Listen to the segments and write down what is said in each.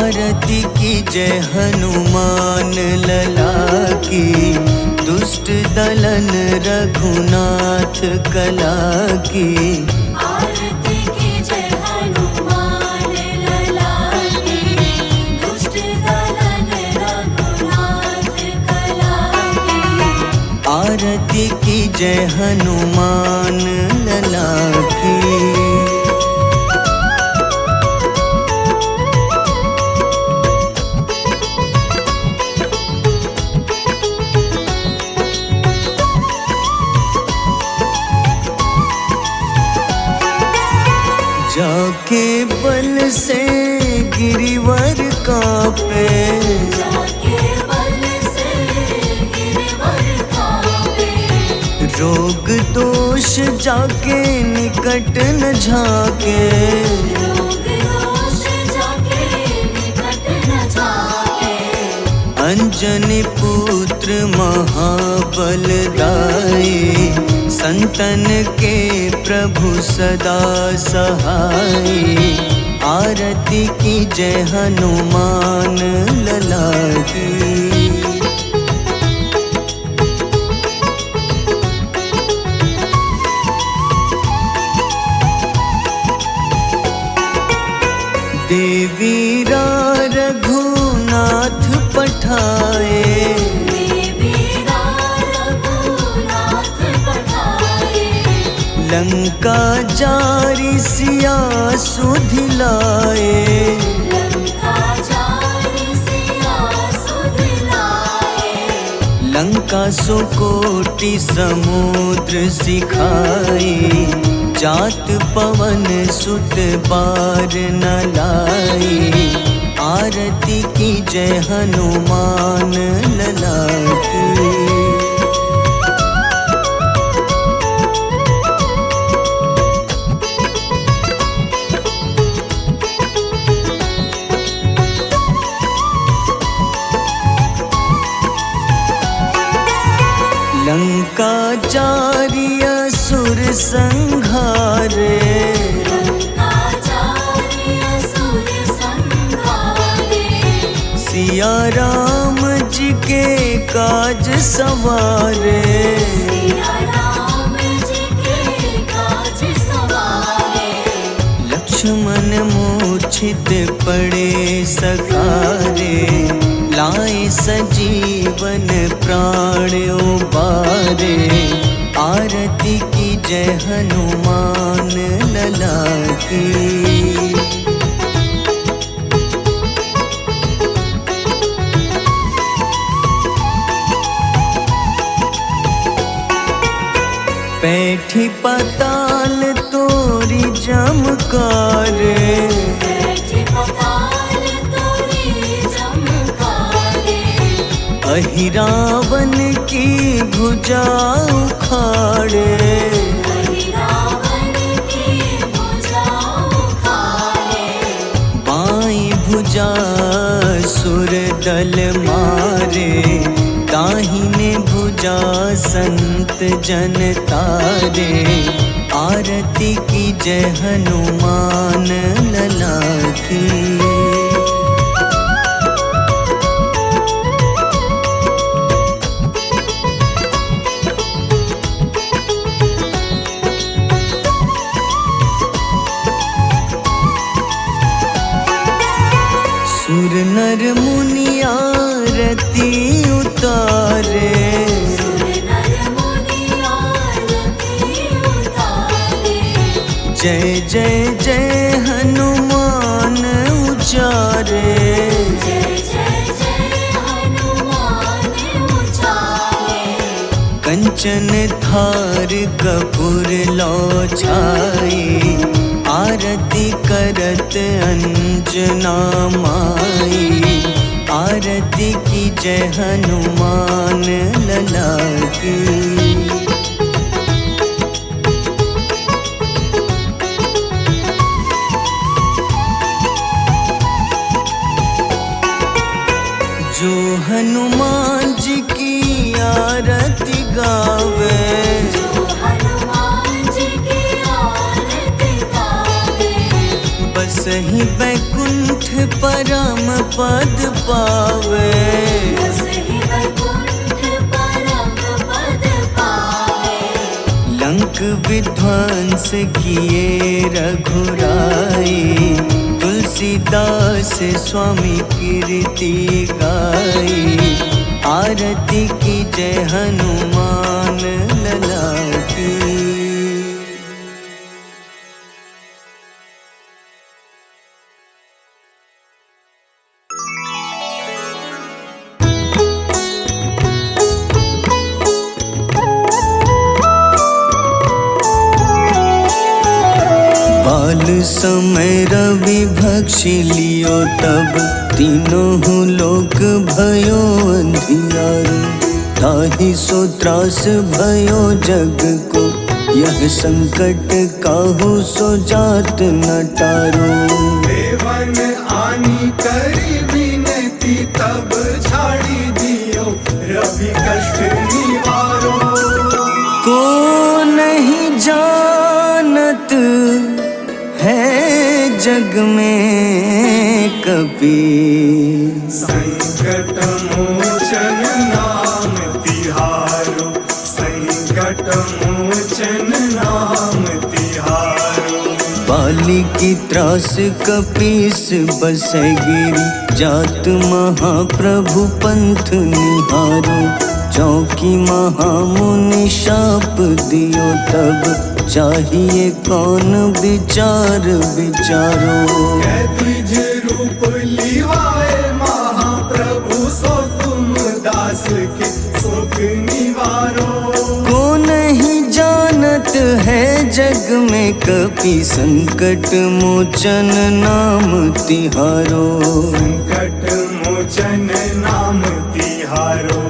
आरती की जय हनुमान लला की, दुष्ट दलन रघुनाथ कला की। आरती की जय हनुमान लला की, दुष्ट दलन रघुनाथ कला की। आरती की जय हनुमान लला की। जाके बल से गिरिवर कांपे, जाके बल से गिरवर कांपे। रोग दोष जाके निकट न झाके। रोग दोष जाके निकट न झाके। अंजनी पुत्र महाबल दाई, संतन के प्रभु सदा सहाय। आरती की जय हनुमान लला की। देवीरा रघुनाथ पठाए, देवीरा रघुनाथ पठाए। लंका जारी सिया सुधिलाए। लंका जारी सिया सुधिलाए। लंका सुकोटि समुद्र सिखाई, जात पवन सुत बार न लाई। आरती की जय हनुमान लला की। लंका जारी असुर संघारे, लंका जारी असुर संघारे। सिया राम जी के काज सवारे। सिया राम जी के काज सवारे। लक्ष्मण मूर्छित पड़े सकारे, लाए सजीवन प्राण उबारे। आरती की जय हनुमान लला की। बैठी पाताल तोरी जमकारे, बैठी पताल तोरी जमकारे। अहिरावन की भुजा उखाड़े। रावण की भुजा उखाड़े। बाईं भुजा सुर दल मारे, दाहिने भुजा संत जन तारे। आरती की जय हनुमान लला की। सुर नर मुनि आरती उतारे, सुर नर मुनि आरती उतारे। जय जय जय हनुमान उचारे। जय जय जय हनुमान उचारे। कंचन थार कपूर लो छाई, आरती करत अंजना माई। आरती की जय हनुमान लला की। जो हनुमान जी की आरती गावे, जो हनुमान जी की आरती गावे। बस ही बैकुंठ परम पद पावे। बसहि वैकुंठ परम पद पावे। लंक विध्वंस किए रघुराई, तुलसीदास स्वामी कीर्ति गाई। आरती की जय हनुमान लला की। बाल समय रवि भक्षि लियो तब, तीनों लोक भयो अंधियारो। ताहि सो त्रास भयो जग को, यह संकट काहू सो जात न टारो। देवन आनी करी विनती, तब झाड़ी दियो रवि कष्ट निवारो। को नहीं जानत है जग में कपि, संकट मोचन नाम तिहारो। संकट मोचन नाम तिहारो। बाली की त्रास कपीस बसै गिरी, जात महाप्रभु पंथ निहारो। चौकी महामुनि शाप दियो तब, चाहिए कौन विचार विचारो। द्विज रूप लिवाए महाप्रभु, सो तुम दास के सुख निवारो। को नहीं जानत है जग में कपि, संकट मोचन नाम तिहारो। संकट मोचन नाम तिहारो।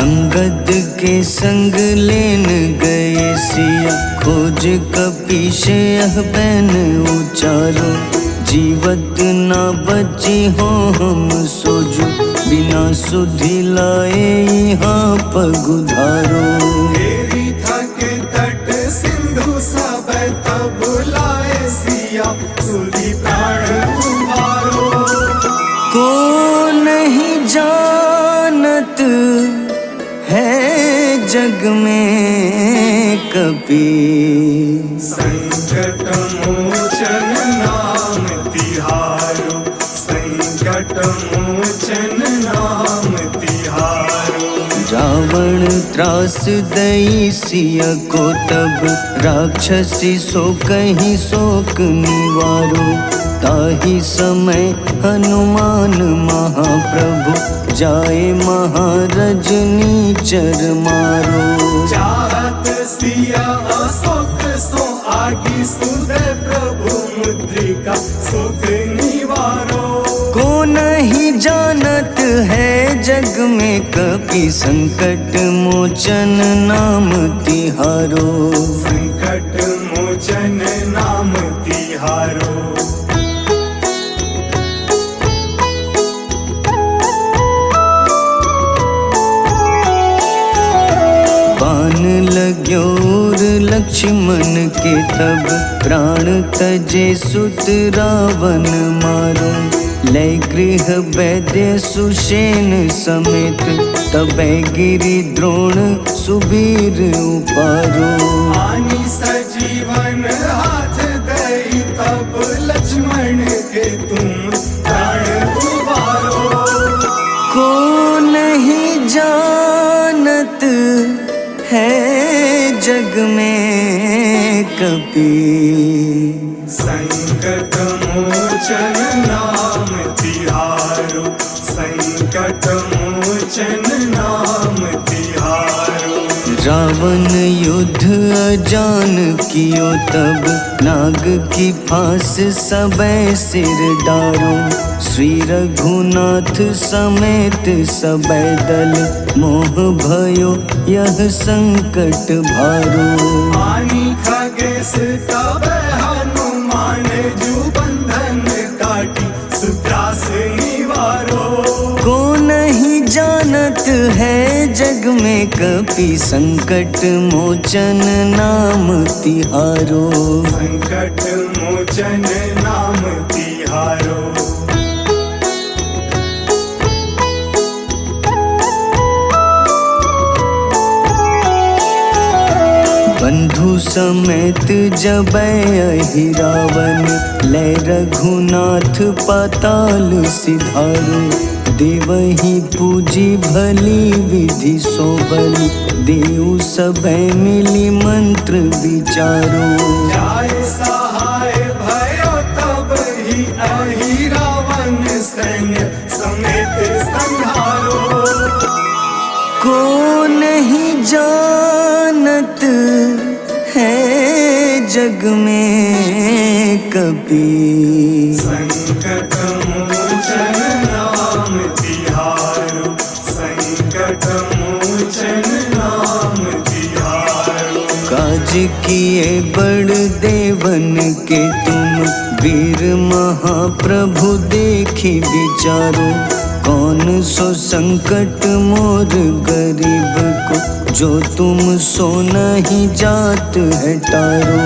अंगद के संग लेन गए सिया, खोज कपीश यह बैन उचारो। जीवत ना बची हो हम सोजो, बिना सुधि लाए यहाँ पगुधारो। तेरी थके तट सिंधु सब, तब लाए सिया सुधि प्राण उबारो। को नहीं जानत है जग में कपि, संकट मोचन नाम तिहारो। संकट मोचन नाम तिहारो। रावण त्रास दई सिया को तब, राक्षसी सो कहीं शोक निवारो। ताहि समय हनुमान महाप्रभु, जाए महारजनी चर मारो। चाहत सिया अशोक सो आगी, सुदय प्रभु मुद्रिका सुख निवारो। को नहीं जानत है जग में कपि, संकट मोचन नाम तिहारो। संकट मोचन नाम तिहारो। बान लाग्योर लक्ष्मण के तब, प्राण तजे सुत रावण मारो। लय गृह वैद्य सुषेण समेत, तबै गिरि द्रोण सुबीर उपारो। आनी सजीवन हाथ दई, तब लक्ष्मण के तुम प्राण उबारो। को नहीं जानत है जग में कपि, संकट मोचन नाम तिहारो। संकट मोचन नाम तिहारो। रावण युद्ध अजान कियो तब, नाग की फांस सबै सिर डारो। श्री रघुनाथ समेत सबै दल, मोह भयो यह संकट भारो। आनी खगेश तब हनुमान, जू बंधन काटी सुत्रास निवारो। को नहीं जानत है जग में कपि संकट मोचन नाम तिहारो। संकट मोचन नाम तिहारो। बंधु समेत जबै अहि रावण, लै रघुनाथ पाताल सिधारो। देवहि पूजी भली विधि सोबल, देव सबे मिली मंत्र विचारो। जाय सहाय भयो तब ही अहि रावण, सैन्य समेत संहारो। को नहीं जानत है जग में कपि, संकट मोचन नाम तिहारो। संकट मोचन नाम तिहारो। काज किए बड़ देवन के तुम, वीर महाप्रभु देखी विचारो। कौन सो संकट मोर गरीब को, जो तुम सो नहीं जात है टारो।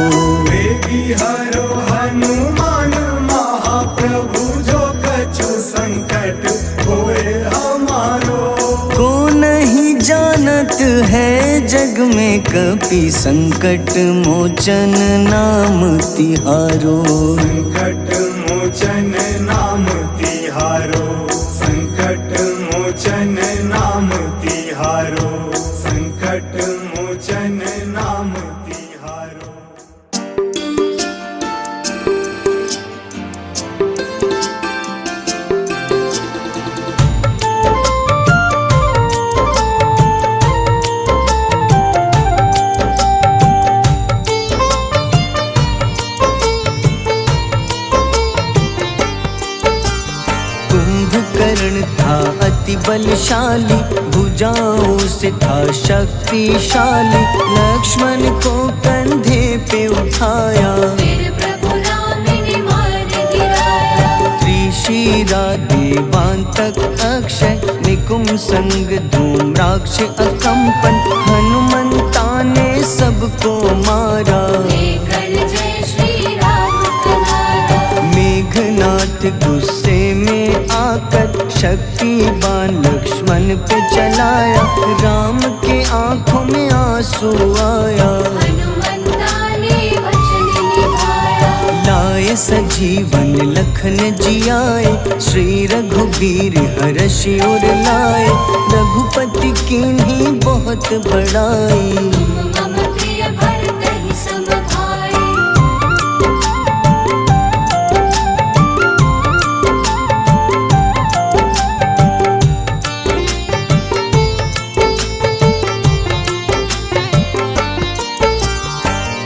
बेगी हरो हनुमान महाप्रभु, जो कछु संकट होए हमारो। को नहीं जानत है जग में कपि, संकट मोचन नाम तिहारो। संकट मोचन नाम तिहारो। संकट मोचन नाम तिहारो। संकट मोचन नाम तिहारो। कुंभकर्ण था अति बलशाली, भुजाओं से था शक्तिशाली। लक्ष्मण को कंधे पे उठाया, फिर प्रभु राम ने मार गिराया। त्रिशिरा देवांतक अक्षय, निकुंभ संग धूम्राक्ष अकंपन। हनुमंता ने सबको मारा, लेकर जय श्री राम कनारा। मेघनाथ गुस्से में आकर, शक्तिवान लक्ष्मण पे चलाया। राम के आंखों में आंसू आया, हनुमंता ने वचन निभाया। लाए सजीवन लखन जियाए, श्री रघुबीर हर्षि उर लाए। रघुपति कीन्ही बहुत बड़ाई, तुम मम प्रिय भरत ही सम भाई।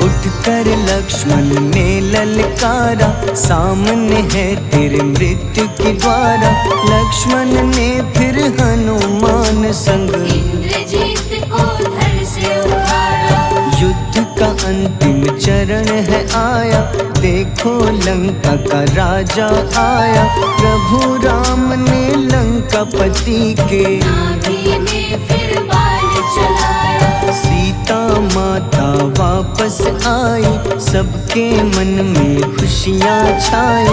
उठकर लक्ष्मण ने ललकारा, सामने है तेरे मृत्यु की द्वारा। लक्ष्मण ने फिर हनुमान संग, इंद्रजीत को धड़ से उतारा। युद्ध का अंतिम चरण है आया, देखो लंका का राजा आया। प्रभु राम ने लंकापति के, नाभि में फिर बाण चलाया। सीता माता वापस आई, सबके मन में खुशियाँ छाई।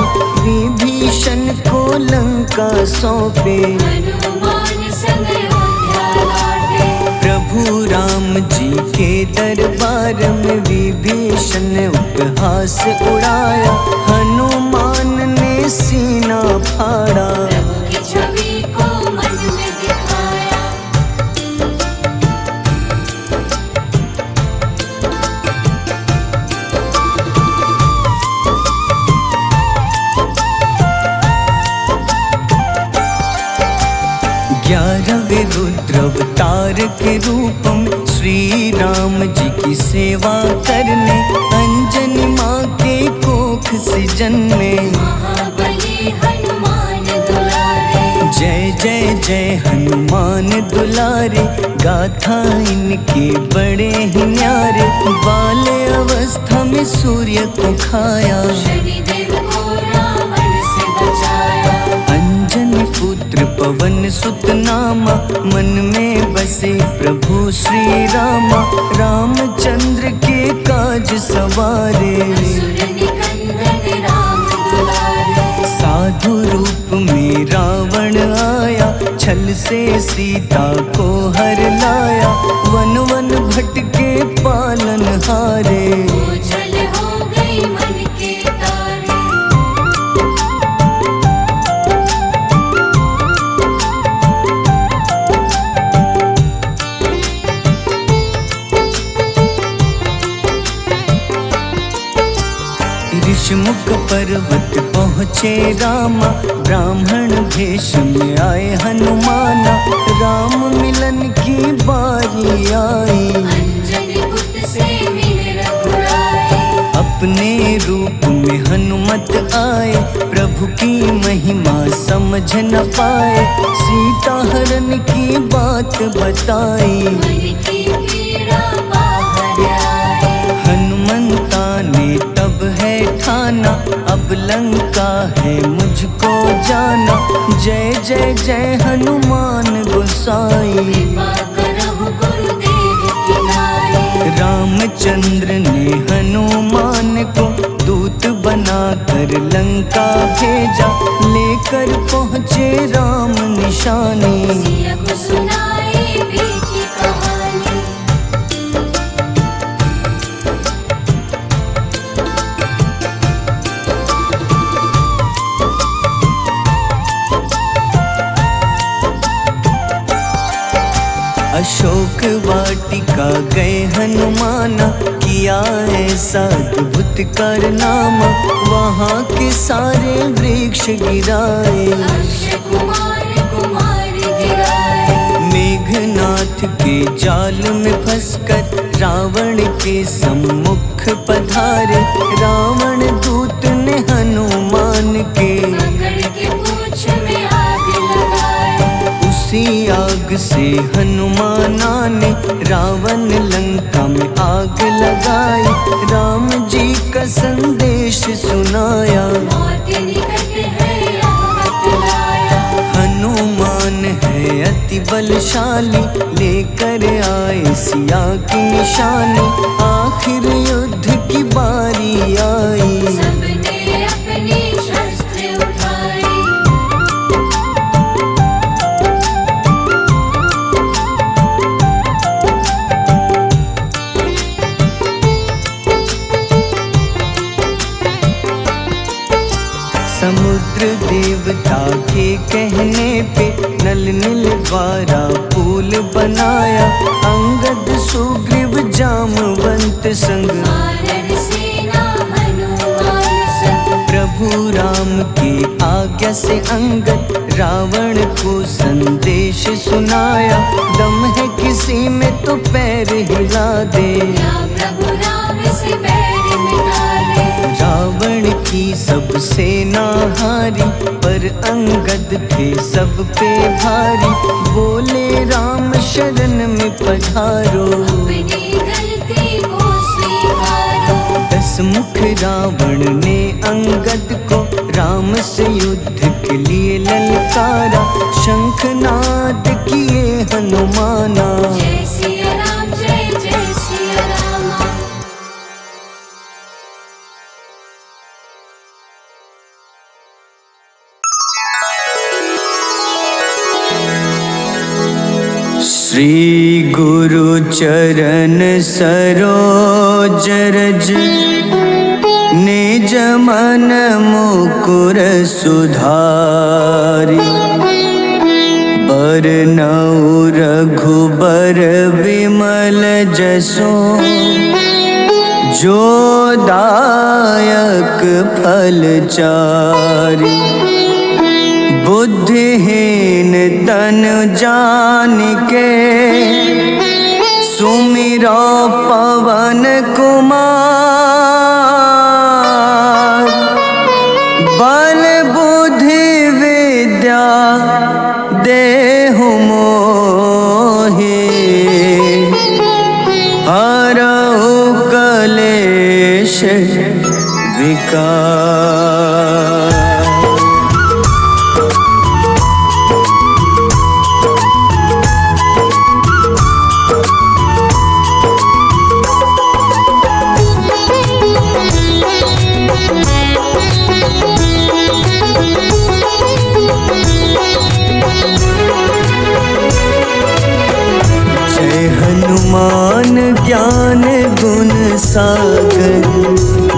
विभीषण को लंका सौंपे, हनुमान संग अयोध्या लौटे। प्रभु राम जी के दरबार में विभीषण उपहास उड़ाया। हनुमान ने सीना फाड़ा, प्रभु की छवि को मन में दिखाया। ग्यारहवें रुद्र अवतार के रूपम, श्री राम जी की सेवा करने। अंजनी माँ के कोख से जन्मे, महाबली हनुमान दुलारे। जय जय जय हनुमान दुलारे। गाथा इनके बड़े ही न्यारे, बाल अवस्था में सूर्य को खाया। शनिदेव को रावण से बचाया। अंजनी पुत्र पवन सुत नामा, मन में बसे प्रभु श्री रामा। रामचंद्र के काज सवारे, असुर निकंदन राम दुलारे। साधु रूप में रावण आया, छल से सीता को हर लाया। वन वन भटके पालन हारे, ओझल हो गई मन के तारे। ऋषिमुख पर्वत पहुँचे रामा, ब्राह्मण भेष में आए हनुमाना। राम मिलन की बारी आई, अंजनी पुत्र से मिल रघुराई। अपने रूप में हनुमत आए, प्रभु की महिमा समझ न पाए। सीता हरण की बात बताई, मन की पीड़ा बाहर आई। हनुमंता ने तब है ठाना, अब लंका है मुझको जाना। जय जय जय हनुमान गोसाई, कृपा करहु गुरुदेव की नाई। रामचंद्र ने हनुमान को दूत बनाकर लंका भेजा। लेकर पहुँचे राम निशानी, सिया को सुनाई बीती कहानी। अशोक वाटिका गए हनुमाना, किया ऐसा अद्भुत कारनामा। वहाँ के सारे वृक्ष गिराए, अक्षय कुमार कुमार गिराए। मेघनाथ के जाल में फंसकर रावण के सम्मुख पधारे। रावण दूत ने हनुमान के पकड़ के पूंछ में आग लगाए। उसी आग से हनुमाना ने रावण लंका में आग लगाई। राम जी का संदेश सुनाया, मौत निकट है यह बतलाया। हनुमान है अति बलशाली, लेकर आए सिया की निशानी। आखिर युद्ध की बारी आई, सबने अपनी शस्त्र उठाई। समुद्र देवता के कहने पे नल नील द्वारा पुल बनाया। अंगद सुग्रीव जामवंत संग, वानर सेना हनुमान संग। प्रभु राम की आज्ञा से अंगद रावण को संदेश सुनाया। दम है किसी में तो पैर हिला दे, या प्रभु राम से बैर मिटा दे। रावण की सब सेना हारी, पर अंगद थे सब पे भारी। बोले राम शरण में पधारो, अपनी गलती को स्वीकारो। 10 मुख रावण ने अंगद को राम से युद्ध के लिए ललकारा। शंखनाद किए हनुमाना, जय सिया राम जय जय सिया रामा। श्री गुरु चरण सरोज रज, निज मन मुकुर सुधारी। बरनउँ रघुबर विमल जसो, जो दायक फल चारि। बुद्धिहीन तनु जानिके, सुमिरो पवन कुमार। बल बुद्धि विद्या देहु मोहि, हरहु कलेश विकार। सागर,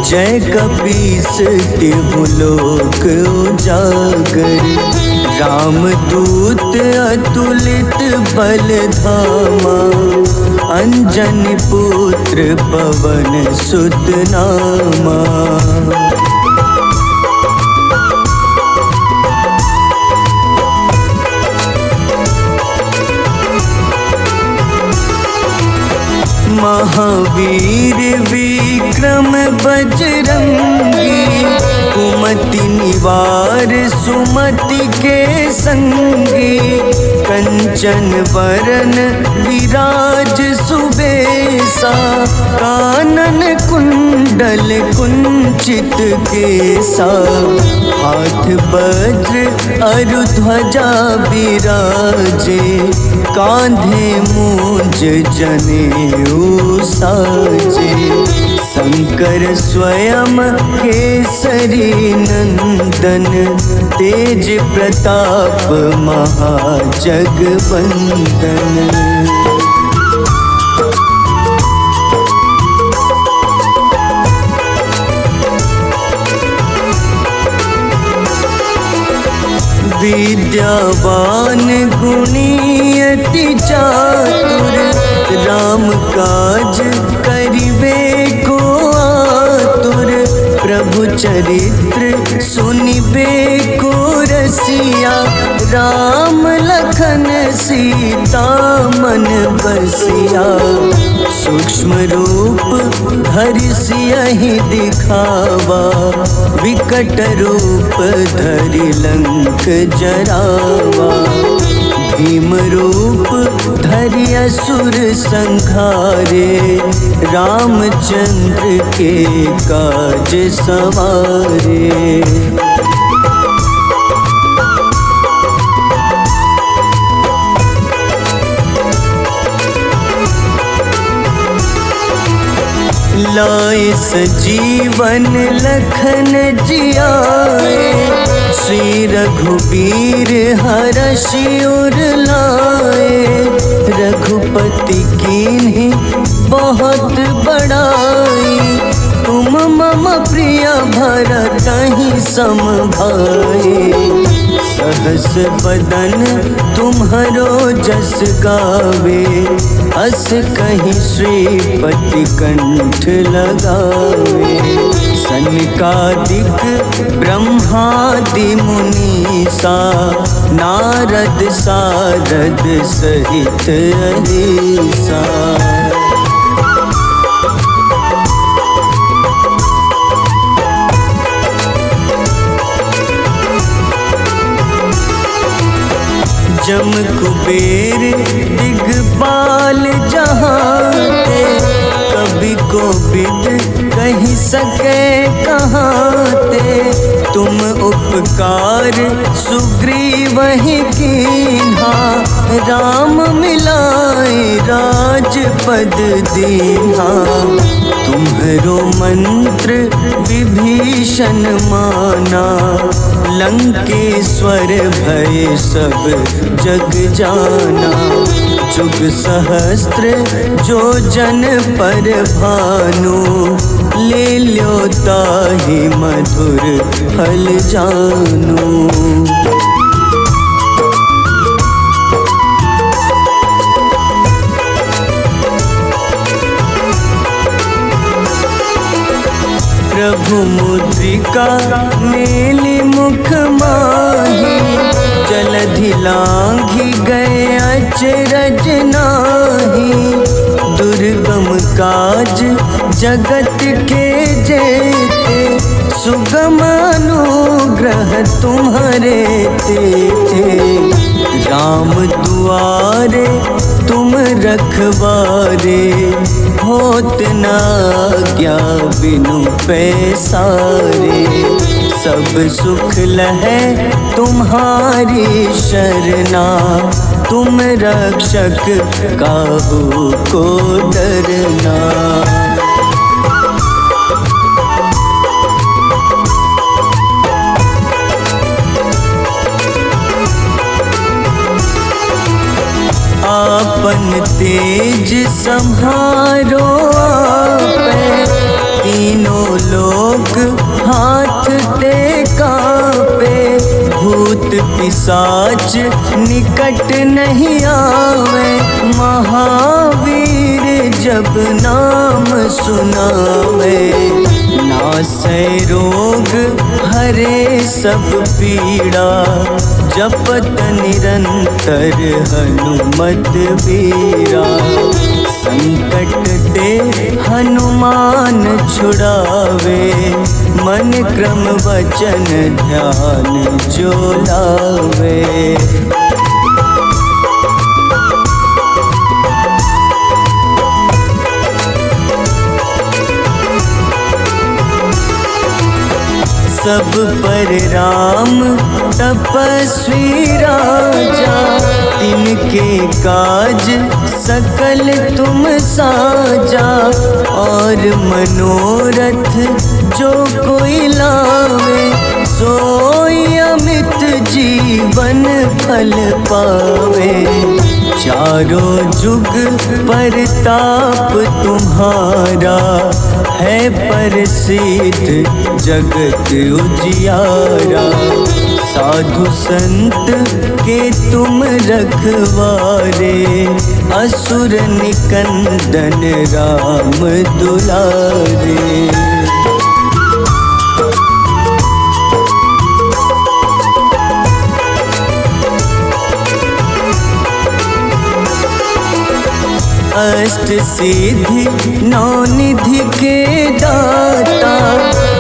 जय कपीस तिहुलोक उजागर। रामदूत अतुलित बल धामा, अंजनी पुत्र पवन सुत नामा। महावीर विक्रम बजरंगी, कुमति निवार सुमति के संगी। कंचन वरन विराज सुबेसा, कानन कुंडल कुंचित केसा। हाथ वज्र अरु ध्वजा बिराजे, कांधे मूंज जनेऊ साजे। शंकर स्वयं केसरी नंदन, तेज प्रताप महाजगवंदन। विद्यावान गुणी अति चातुर, राम काज करिबे को आतुर। प्रभु चरित्र सुनिबे को रसिया, राम लखन सीता मन बसिया। सूक्ष्म रूप धरि सियहि दिखावा, विकट रूप धरि लंक जरावा। भीम रूप धरि असुर संहारे, रामचंद्र के काज सवारे। लाए सजीवन लखन जियाए, श्री रघुबीर हरषि उर लाए। रघुपति कीन्ही बहुत बड़ाई, तुम मम प्रिय भरतहि सम भाई। सहस बदन तुम्हरो जस गावे, अस कहीं श्रीपति कंठ लगावे। सनकादिक ब्रह्मादि मुनीसा, नारद सारद सहित अहिसा। जम कुबेर दिगपाल जहाते, कभी कोविद कही सके कहाते। तुम उपकार सुग्रीवहि कीन्हा, राम मिलाए राजपद दीन्हा। तुम्हरो मंत्र विभीषण माना, लंकेश्वर भय सब जग जाना। जुग सहस्त्र जो जन पर भानु, ले ल्यो ताहि मधुर फल जानू। प्रभु मुद्रिका मेलि मुख माही, जलधि लांघि गए अचरज नाही। दुर्गम काज जगत के जेते, सुगम अनुग्रह तुम्हारे तेते। राम दुआरे तुम रखवारे, होत न आज्ञा बिनु पैसारे। सब सुख लहै तुम्हारी शरणा, तुम रक्षक काहू को डरना। आपन तेज सम्हारो आपै, लोग हाथ टेका पे, भूत पिशाच निकट नहीं आवे। महावीर जब नाम सुनावे, नासै रोग हरे सब पीड़ा, जपत निरंतर हनुमत बीरा। संकट ते हनुमान छुड़ावे, मन क्रम वचन ध्यान जो लावे। सब पर राम तपस्वी राजा, तिनके काज सकल तुम साजा। और मनोरथ जो कोई लावे, सोई अमित जीवन फल पावे। चारों जुग परताप तुम्हारा, है प्रसिद्ध जगत उजियारा। साधु संत के तुम रखवारे, असुर निकंदन राम दुलारे। अष्ट सिद्धि नौ निधि के दाता,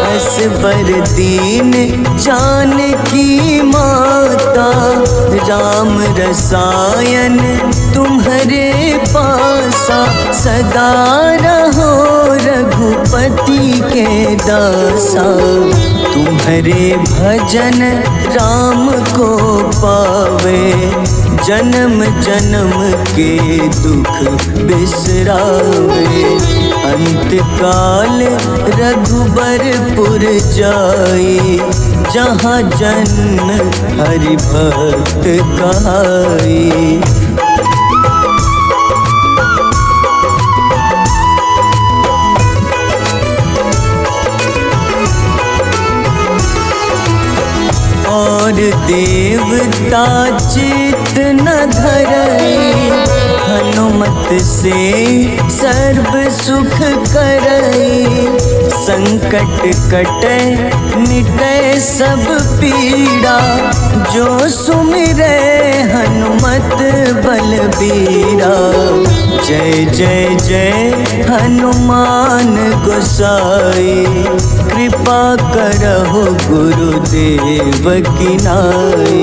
असबर दीन जानकी माता। राम रसायन तुम्हारे पासा, सदा रहो रघुपति के दासा। तुम्हारे भजन राम को पावे, जन्म जन्म के दुख बिसरावे। अंत काल रघुबरपुर जाई, जहाँ जन्म हरि भक्त कहाई। और देवता चित न धरई, हनुमत से सर्व सुख करई। संकट कटे मिटे सब पीड़ा, जो सुमिरे हनुमत बलबीरा। जय जय जय हनुमान गोसाई, कृपा करहु गुरुदेव की नाई।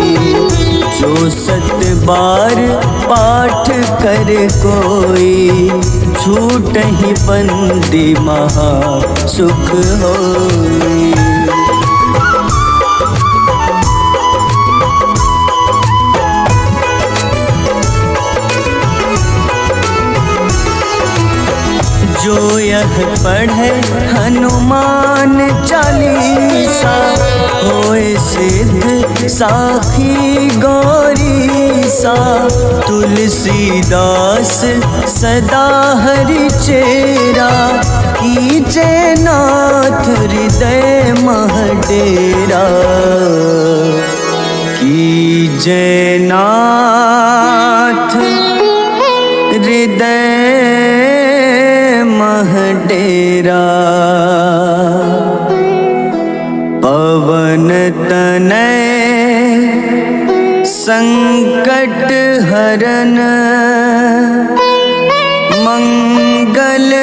जो सत बार पाठ कर कोई, छूटहि बंदी महा सुख होई। जो यह पढ़े हनुमान चालीसा, होए सिद्ध साखी गौरीसा। तुलसीदास सदा हरि चेरा, कीजे नाथ हृदय मह डेरा। कीजे नाथ हृदय मह डेरा। पवन तनय संकट हरन,